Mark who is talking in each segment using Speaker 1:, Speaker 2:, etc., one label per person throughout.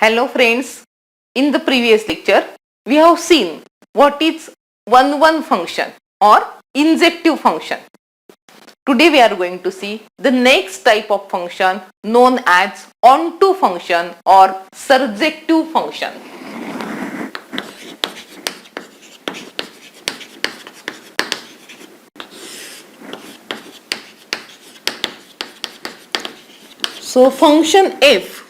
Speaker 1: Hello friends, in the previous lecture we have seen what is one-one function or injective function. Today we are going to see the next type of function known as onto function or surjective function. So function f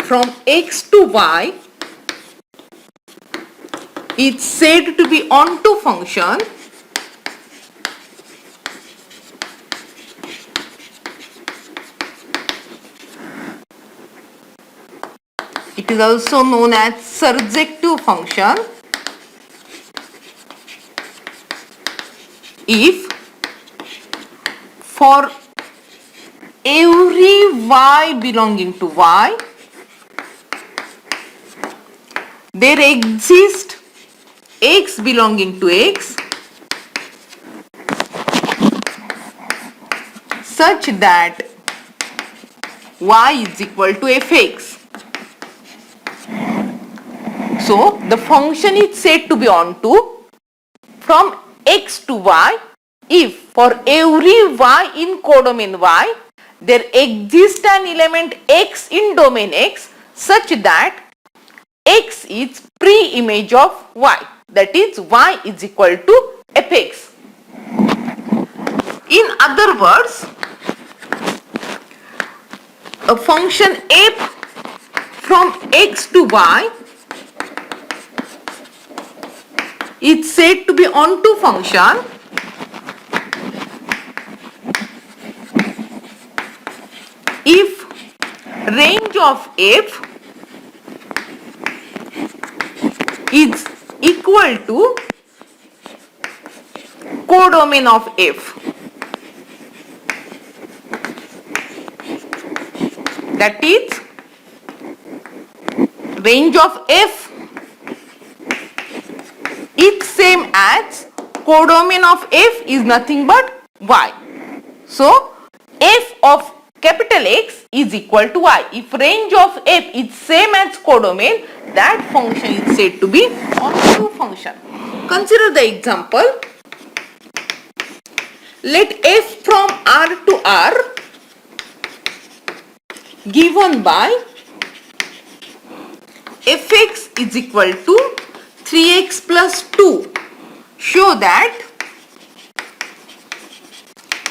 Speaker 1: from x to y is said to be onto function it is also known as surjective function if for every y belonging to y there exists x belonging to x such that y is equal to fx. So the function is said to be onto from x to y if for every y in codomain y there exists an element x in domain x such that x is pre-image of y, that is y is equal to fx. In other words, a function f from x to y is said to be onto function if range of f is equal to codomain of f. That is, range of f is same as codomain of f is nothing but y. So f of capital X is equal to y. If range of f is same as codomain, that function is said to be onto function. Consider the example. Let f from R to R given by fx is equal to 3x plus 2 show that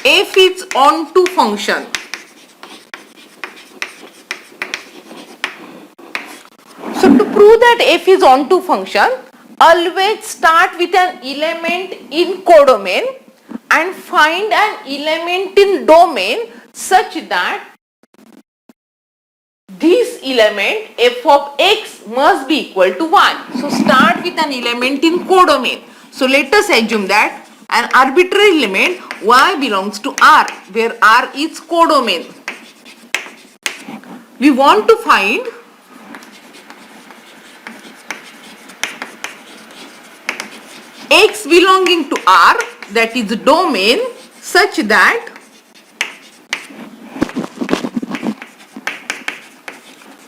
Speaker 1: f is onto function. So to prove that f is onto function, always start with an element in codomain and find an element in domain such that this element f of x must be equal to y. So start with an element in codomain. So let us assume that an arbitrary element y belongs to R, where R is codomain. We want to find x belonging to R, that is domain, such that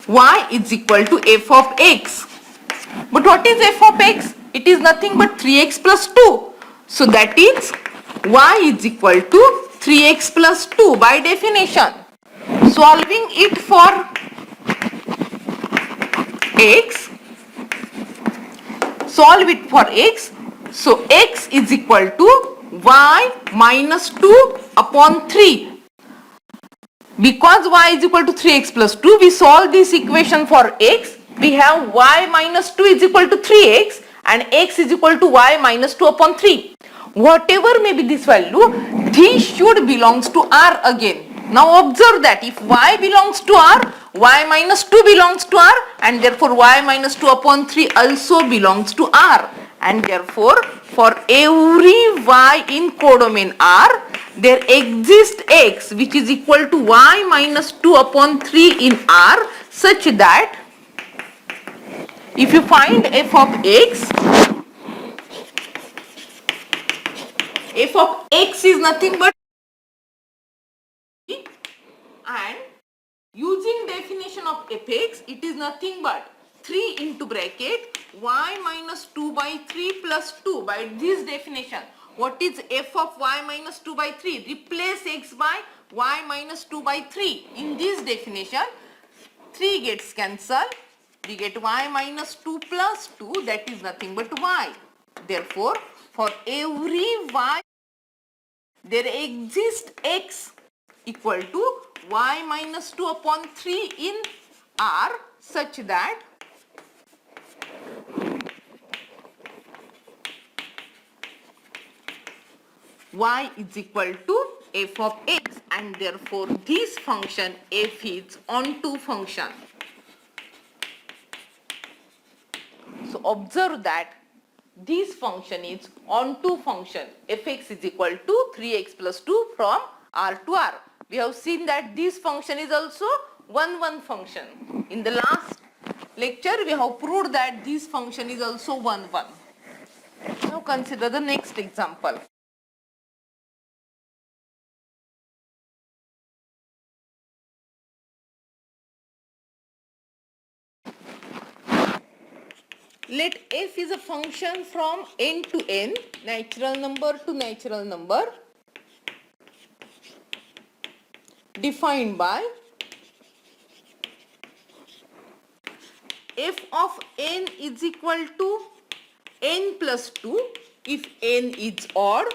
Speaker 1: y is equal to f of x. But what is f of x? It is nothing but 3x plus 2. So that is y is equal to 3x plus 2 by definition. Solving it for x, solve it for x. So x is equal to y minus 2 upon 3. Because y is equal to 3x plus 2, we solve this equation for x. We have y minus 2 is equal to 3x and x is equal to y minus 2 upon 3. Whatever may be this value, this should belongs to R again. Now observe that if y belongs to R, y minus 2 belongs to R, and therefore y minus 2 upon 3 also belongs to R. And therefore for every y in codomain R, there exists x which is equal to y minus 2 upon 3 in R, such that if you find f of x is nothing but fx, it is nothing but 3 into bracket y minus 2 by 3 plus 2 by this definition. What is f of y minus 2 by 3? Replace x by y minus 2 by 3. In this definition, 3 gets cancelled. We get y minus 2 plus 2, that is nothing but y. Therefore, for every y, there exists x equal to y minus 2 upon 3 in R such that y is equal to f of x, and therefore this function f is onto function. So observe that this function is onto function. Fx is equal to 3x plus 2 from R to R. We have seen that this function is also 1 function. In the last lecture we have proved that this function is also 1. Now consider the next example. Let f is a function from n to n, natural number to natural number, defined by f of n is equal to n plus 2 if n is odd,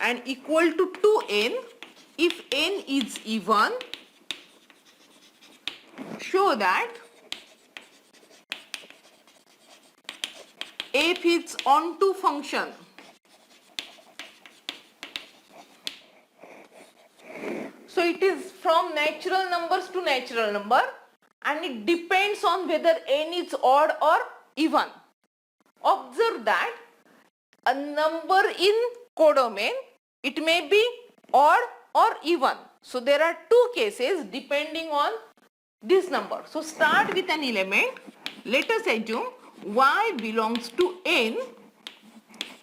Speaker 1: and equal to 2n if n is even. Show that f is onto function. So it is from natural numbers to natural number, and it depends on whether n is odd or even. Observe that a number in codomain, it may be odd or even. So there are two cases depending on this number. So start with an element. Let us assume y belongs to n,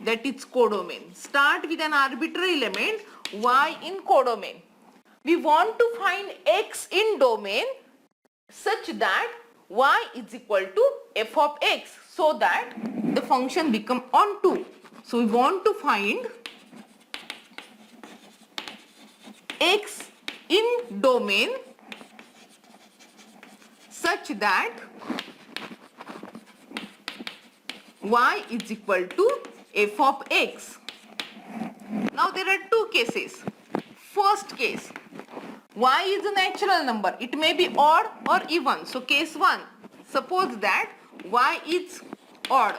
Speaker 1: that is codomain. Start with an arbitrary element y in codomain. We want to find x in domain such that y is equal to f of x, so that the function become onto. So we want to find x in domain such that y is equal to f of x. Now there are two cases. First case, y is a natural number. It may be odd or even. So case 1, suppose that y is odd.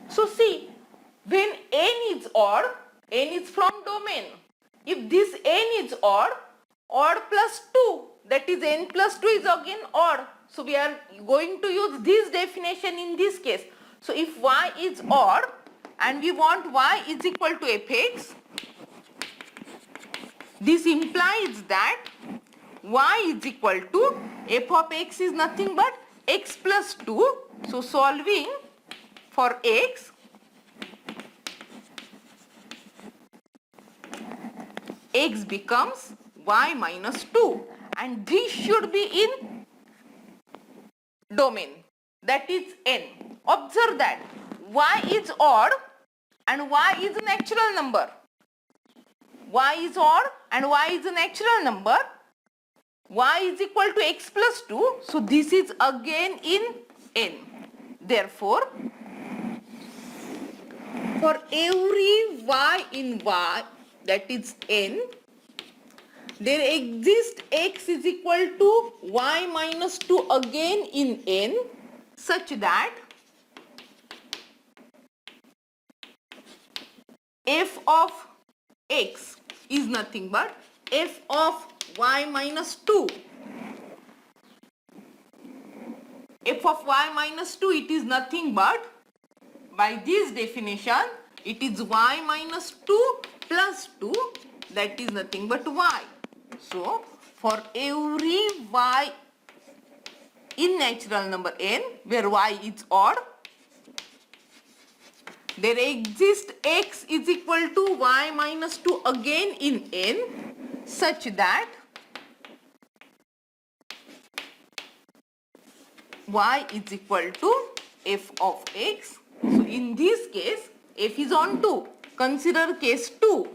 Speaker 1: So see, when n is odd, n is from domain. If this n is odd, odd plus 2, that is n plus 2 is again odd. So we are going to use this definition in this case. So if y is odd and we want y is equal to fx, this implies that y is equal to f of x is nothing but x plus 2. So solving for x, x becomes y minus 2, and this should be in domain, that is n. Observe that y is odd and y is a natural number. Y is odd and y is a natural number. Y is equal to x plus 2. So this is again in n. Therefore, for every y in y, that is n, there exists x is equal to y minus 2 again in n, such that f of x is nothing but f of y minus 2. F of y minus 2, it is nothing but, by this definition, it is y minus 2 plus 2, that is nothing but y. So for every y in natural number n, where y is odd, there exists x is equal to y minus 2 again in n, such that y is equal to f of x. So in this case, f is on 2. Consider case 2.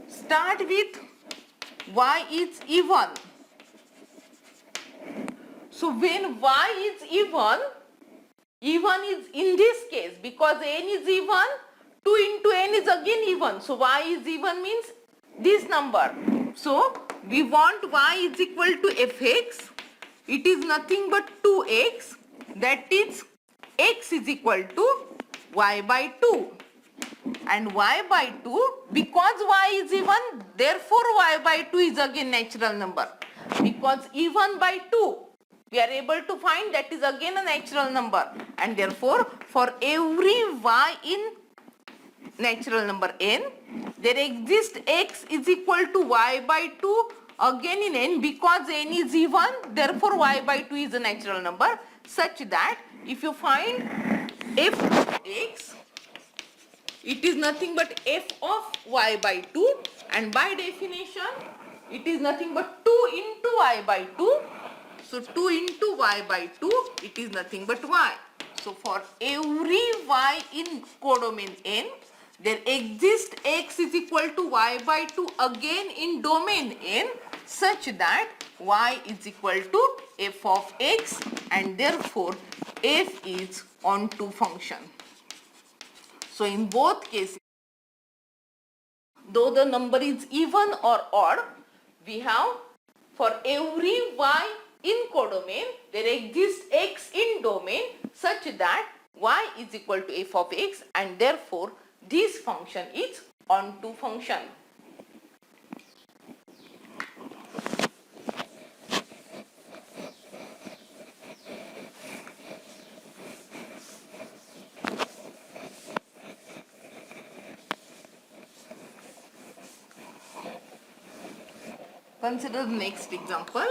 Speaker 1: Start with y is even. So when y is even is in this case because n is even, 2 into n is again even. So y is even means this number. So we want y is equal to fx. It is nothing but 2x. That is x is equal to y by 2. And y by 2, because y is even, therefore y by 2 is again natural number. Because even by 2, we are able to find that is again a natural number. And therefore, for every y in natural number n, there exists x is equal to y by 2 again in n, because n is even, therefore y by 2 is a natural number, such that if you find f of x, it is nothing but f of y by 2, and by definition it is nothing but 2 into y by 2. So 2 into y by 2, it is nothing but y. So for every y in codomain n, there exists x is equal to y by 2 again in domain n, such that y is equal to f of x, and therefore f is onto function. So in both cases, though the number is even or odd, we have for every y in codomain, there exists x in domain such that y is equal to f of x, and therefore this function is onto function. Consider the next example.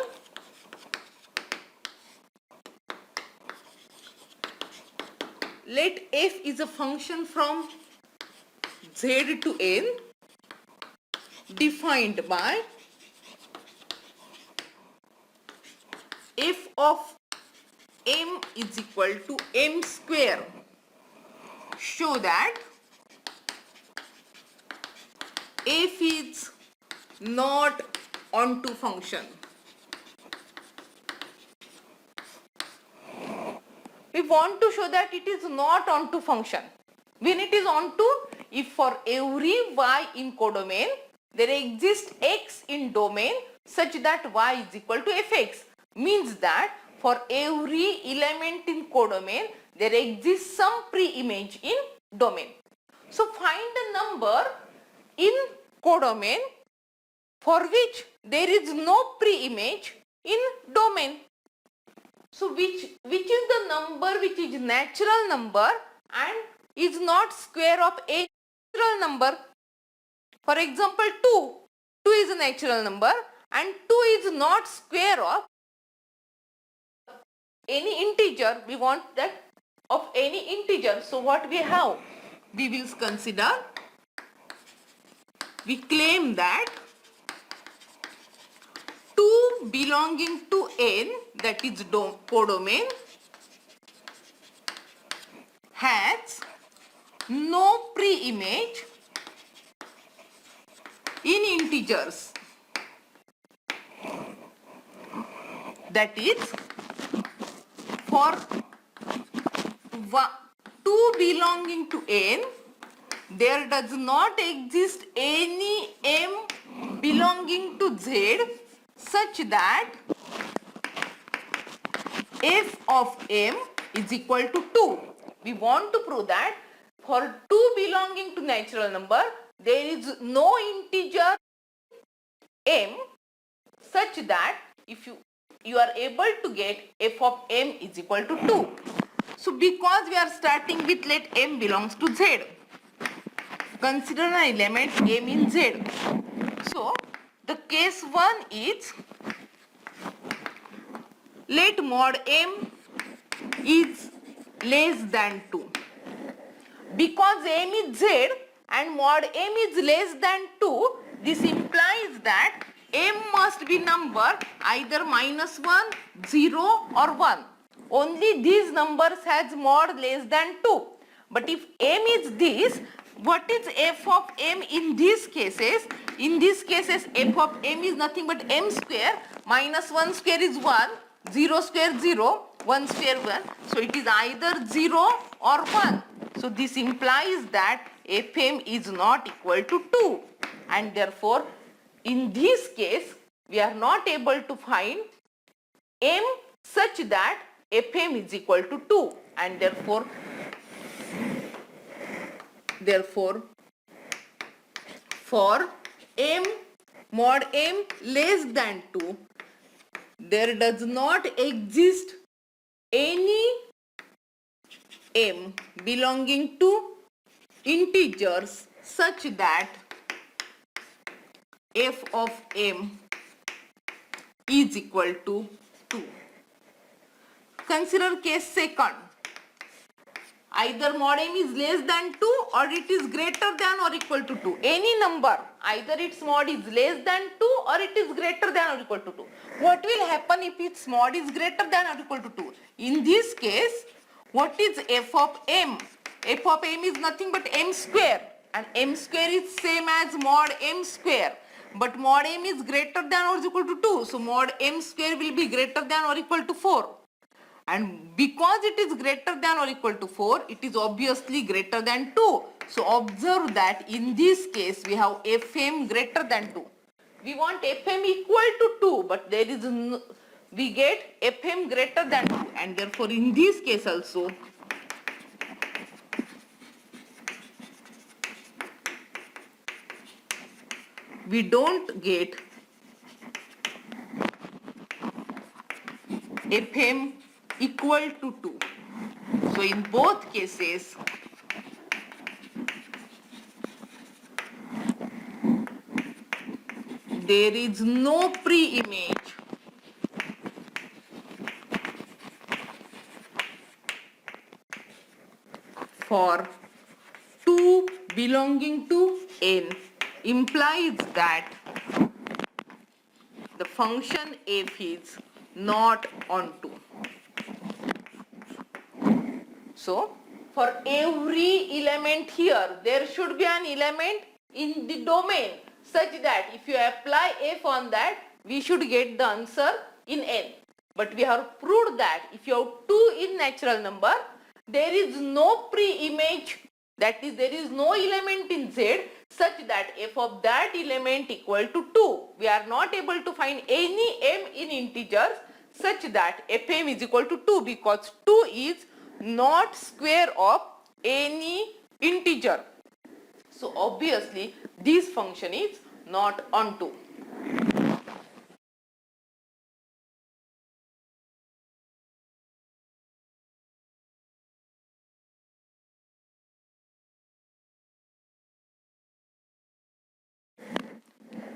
Speaker 1: Let f is a function from z to n defined by f of m is equal to m square. Show that f is not onto function. We want to show that it is not onto function. When it is onto, if for every y in codomain, there exists x in domain such that y is equal to fx, means that for every element in codomain, there exists some pre-image in domain. So find a number in codomain for which there is no pre-image in domain. So which is the number which is natural number and is not square of a natural number? For example, 2. 2 is a natural number and 2 is not square of any integer. We want that of any integer. So what we have? We will consider, we claim that 2 belonging to n, that is codomain, has no pre-image in integers. That is, for 2 belonging to n, there does not exist any m belonging to z such that f of m is equal to 2. We want to prove that for 2 belonging to natural number, there is no integer m such that if you are able to get f of m is equal to 2. So because we are starting with let m belongs to z, consider an element m in z. So the case 1 is let mod m is less than 2. Because m is z and mod m is less than 2, this implies that m must be number either -1, 0 or 1. Only these numbers has mod less than 2. But if m is this, what is f of m in these cases? In these cases, f of m is nothing but m square. -1 square is 1, 0 square 0, 1 square 1. So it is either 0 or 1. So this implies that fm is not equal to 2. And therefore, in this case, we are not able to find m such that fm is equal to 2. And therefore, for m mod m less than 2, there does not exist any m belonging to integers such that f of m is equal to 2. Consider case second. Either mod m is less than 2 or it is greater than or equal to 2. Any number, either its mod is less than 2 or it is greater than or equal to 2. What will happen if its mod is greater than or equal to 2? In this case, what is f of m? F of m is nothing but m square, and m square is same as mod m square. But mod m is greater than or equal to 2. So mod m square will be greater than or equal to 4. And because it is greater than or equal to 4, it is obviously greater than 2. So observe that in this case we have fm greater than 2. We want fm equal to 2, but there is no, we get fm greater than 2, and therefore in this case also we don't get fm equal to 2. So in both cases, there is no pre-image for 2 belonging to n, implies that the function f is not onto. So, for every element here, there should be an element in the domain such that if you apply f on that, we should get the answer in n. But we have proved that if you have 2 in natural number, there is no pre-image, that is, there is no element in z such that f of that element equal to 2. We are not able to find any m in integers such that fm is equal to 2, because 2 is not square of any integer. So obviously this function is not onto.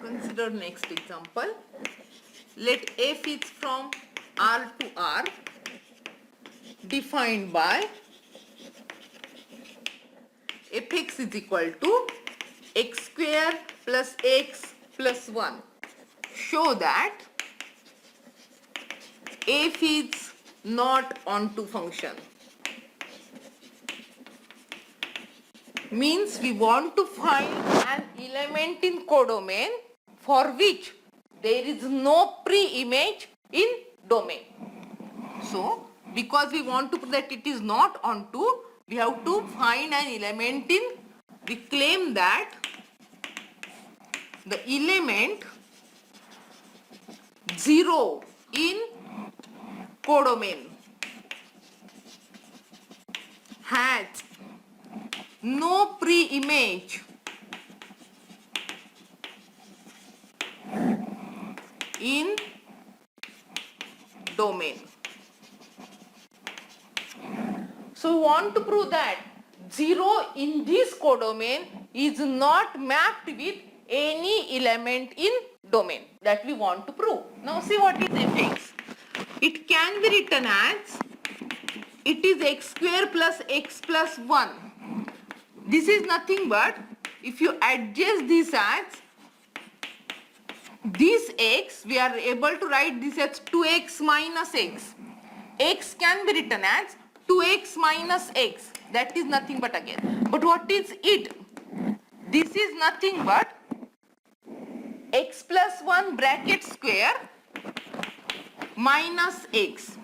Speaker 1: Consider next example. Let f is from R to R, defined by fx is equal to x square plus x plus 1. Show that f is not onto function. Means we want to find an element in codomain for which there is no pre-image in domain. So, because we want to prove that it is not onto, we have to find an element in, we claim that the element 0 in codomain has no pre-image in domain. So we want to prove that 0 in this codomain is not mapped with any element in domain. That we want to prove. Now see what is fx. It can be written as, it is x square plus x plus 1. This is nothing but, if you adjust this as this x, we are able to write this as 2x minus x. X can be written as 2x minus x. That is nothing but again. But what is it? This is nothing but x plus 1 bracket square minus x.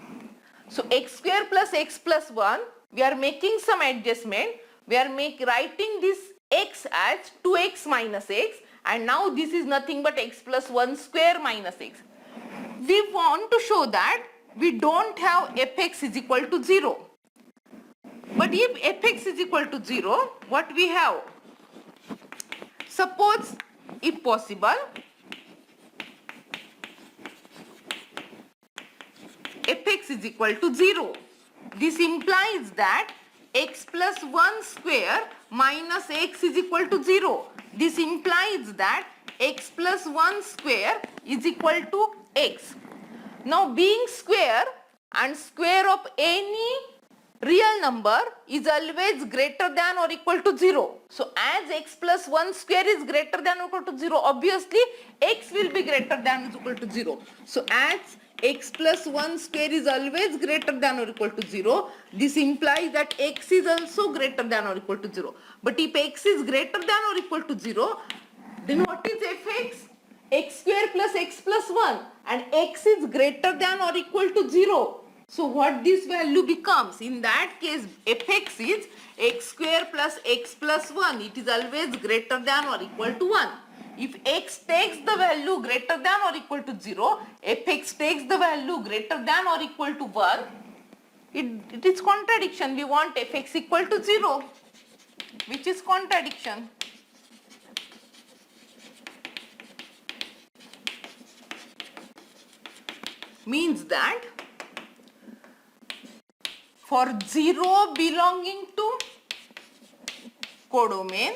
Speaker 1: So x square plus x plus 1, we are making some adjustment. We are writing this x as 2x minus x, and now this is nothing but x plus 1 square minus x. We want to show that we don't have fx is equal to 0. But if fx is equal to 0, what we have? Suppose, if possible, fx is equal to 0. This implies that x plus 1 square minus x is equal to 0. This implies that x plus 1 square is equal to x. Now being square and square of any real number is always greater than or equal to 0. So as x plus 1 square is greater than or equal to 0, obviously x will be greater than or equal to 0. So as x plus 1 square is always greater than or equal to 0, this implies that x is also greater than or equal to 0. But if x is greater than or equal to 0, then what is fx? X square plus x plus 1, and x is greater than or equal to 0. So what this value becomes? In that case, fx is x square plus x plus 1. It is always greater than or equal to 1. If x takes the value greater than or equal to 0, fx takes the value greater than or equal to 1, it is contradiction. We want fx equal to 0, which is contradiction. Means that for 0 belonging to codomain,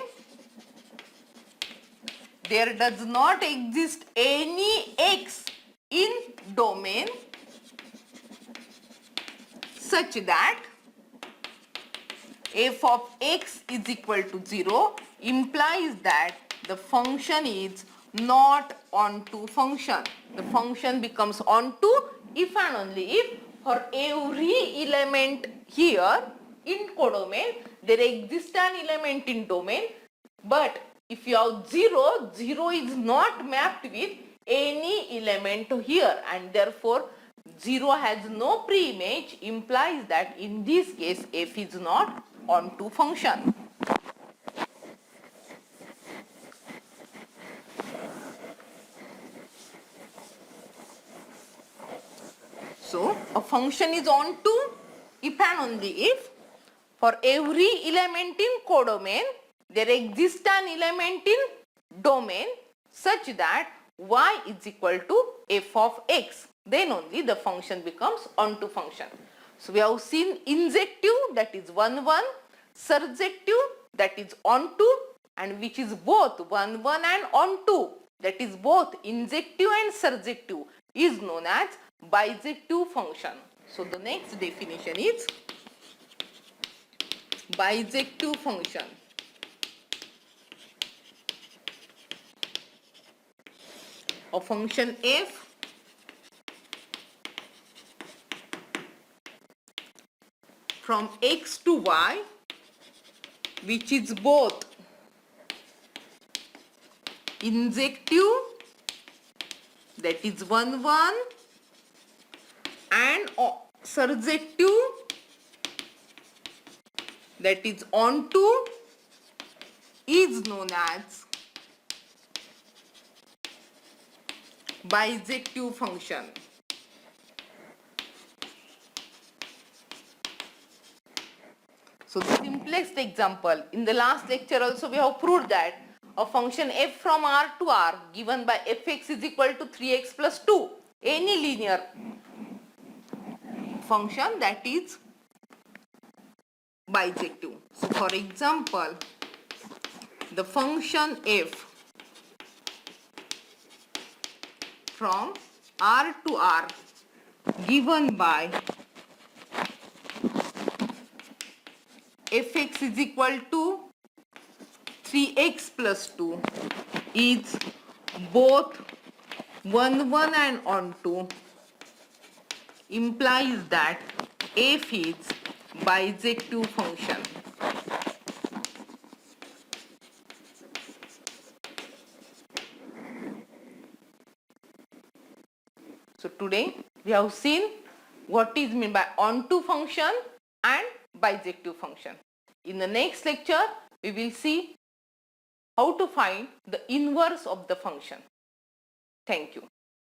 Speaker 1: there does not exist any x in domain such that f of x is equal to 0 implies that the function is not onto function. The function becomes onto if and only if for every element here in codomain there exists an element in domain, but if you have 0, 0 is not mapped with any element here, and therefore 0 has no pre-image, implies that in this case f is not onto function. So a function is onto if and only if for every element in codomain there exists an element in domain such that y is equal to f of x. Then only the function becomes onto function. So we have seen injective, that is 1 1, surjective, that is onto, and which is both 1 1 and onto, that is both injective and surjective, is known as bijective function. So the next definition is bijective function. A function f from x to y which is both injective, that is 1 1, and surjective, that is onto, is known as bijective function. So the simplest example, in the last lecture also we have proved that a function f from R to R given by fx is equal to 3x plus 2, any linear function, that is bijective. So for example, the function f from R to R given by fx is equal to 3x plus 2 is both 1, 1 and onto implies that f is bijective function. So today we have seen what is meant by onto function and bijective function. In the next lecture we will see how to find the inverse of the function. Thank you.